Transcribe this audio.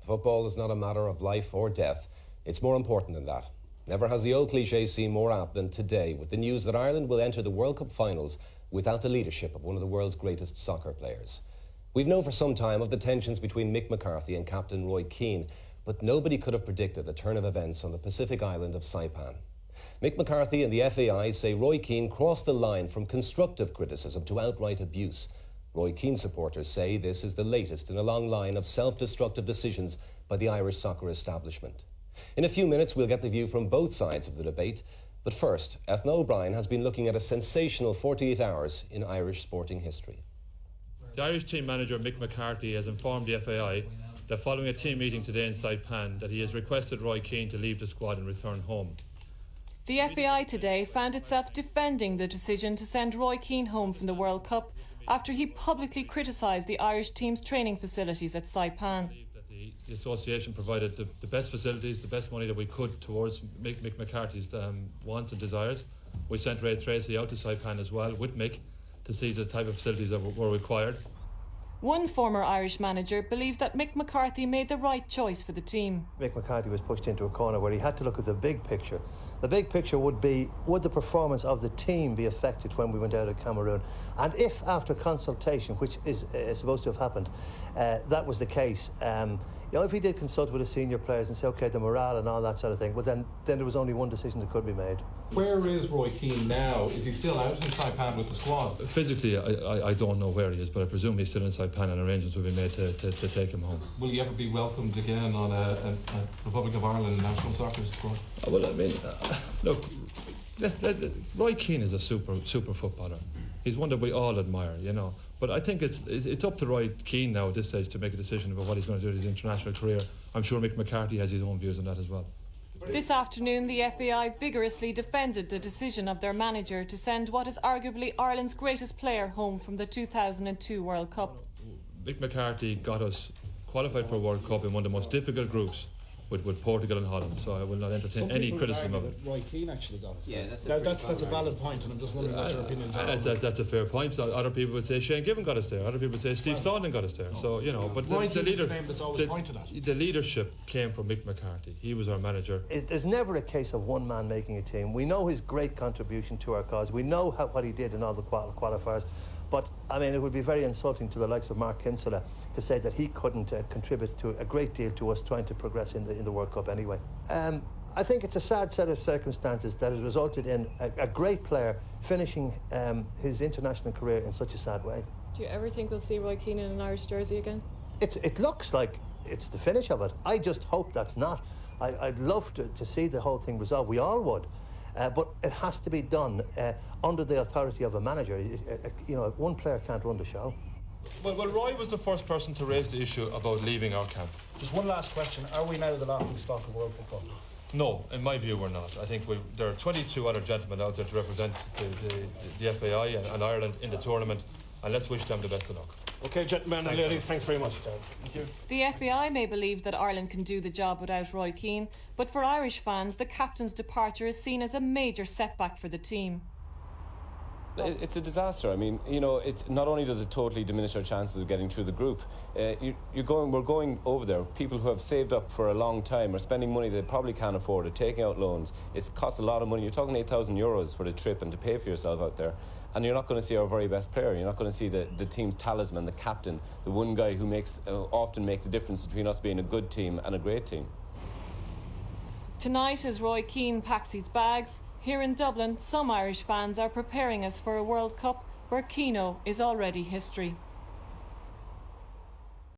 Football is not a matter of life or death. It's more important than that. Never has the old cliché seemed more apt than today with the news that Ireland will enter the World Cup finals without the leadership of one of the world's greatest soccer players. We've known for some time of the tensions between Mick McCarthy and Captain Roy Keane, but nobody could have predicted the turn of events on the Pacific island of Saipan. Mick McCarthy and the FAI say Roy Keane crossed the line from constructive criticism to outright abuse. Roy Keane supporters say this is the latest in a long line of self-destructive decisions by the Irish soccer establishment. In a few minutes, we'll get the view from both sides of the debate. But first, Ethna O'Brien has been looking at a sensational 48 hours in Irish sporting history. The Irish team manager, Mick McCarthy, has informed the FAI that following a team meeting today in Saipan that he has requested Roy Keane to leave the squad and return home. The FAI today found itself defending the decision to send Roy Keane home from the World Cup after he publicly criticised the Irish team's training facilities at Saipan. The association provided the best facilities, the best money that we could towards Mick McCarthy's wants and desires. We sent Ray Tracy out to Saipan as well with Mick to see the type of facilities that were required. One former Irish manager believes that Mick McCarthy made the right choice for the team. Mick McCarthy was pushed into a corner where he had to look at the big picture. The big picture would be, would the performance of the team be affected when we went out of Cameroon? And if after consultation, which is supposed to have happened, that was the case, if he did consult with the senior players and say, OK, the morale and all that sort of thing, well then there was only one decision that could be made. Where is Roy Keane now? Is he still out in Saipan with the squad? Physically, I don't know where he is, but I presume he's still in Saipan and arrangements will be made to take him home. Will he ever be welcomed again on a Republic of Ireland national soccer squad? Well, I mean, look, Roy Keane is a super footballer. He's one that we all admire, you know. But I think it's up to Roy Keane now at this stage to make a decision about what he's going to do with his international career. I'm sure Mick McCarthy has his own views on that as well. This afternoon, the FAI vigorously defended the decision of their manager to send what is arguably Ireland's greatest player home from the 2002 World Cup. Mick McCarthy got us qualified for a World Cup in one of the most difficult groups with Portugal and Holland, so I will not entertain any criticism of it. Roy Keane actually got us. Yeah, that's a valid point, and I'm just wondering what your opinions are. That's a fair point. So other people would say Shane Given got us there. Other people would say Steve Stalling got us there. So but Roy Keane is the name that's always pointed at. The leadership came from Mick McCarthy. He was our manager. There's never a case of one man making a team. We know his great contribution to our cause. We know what he did in all the qualifiers. But, I mean, it would be very insulting to the likes of Mark Kinsella to say that he couldn't contribute to a great deal to us trying to progress in the World Cup anyway. I think it's a sad set of circumstances that has resulted in a great player finishing his international career in such a sad way. Do you ever think we'll see Roy Keane in an Irish jersey again? It looks like it's the finish of it. I just hope that's not. I'd love to see the whole thing resolved. We all would. But it has to be done under the authority of a manager. One player can't run the show. Well, Roy was the first person to raise the issue about leaving our camp. Just one last question. Are we now the laughing stock of world football? No, in my view, we're not. I think there are 22 other gentlemen out there to represent the FAI and Ireland in the tournament, and let's wish them the best of luck. OK, gentlemen and ladies, thanks very much. Thank you. The FAI may believe that Ireland can do the job without Roy Keane, but for Irish fans, the captain's departure is seen as a major setback for the team. It's a disaster. I mean, it's not only does it totally diminish our chances of getting through the group. We're going over there. People who have saved up for a long time are spending money they probably can't afford, are taking out loans. It's cost a lot of money. You're talking €8,000 for the trip and to pay for yourself out there. And you're not going to see our very best player. You're not going to see the team's talisman, the captain, the one guy who often makes a difference between us being a good team and a great team. Tonight, as Roy Keane packs his bags, here in Dublin, some Irish fans are preparing us for a World Cup where Keano is already history.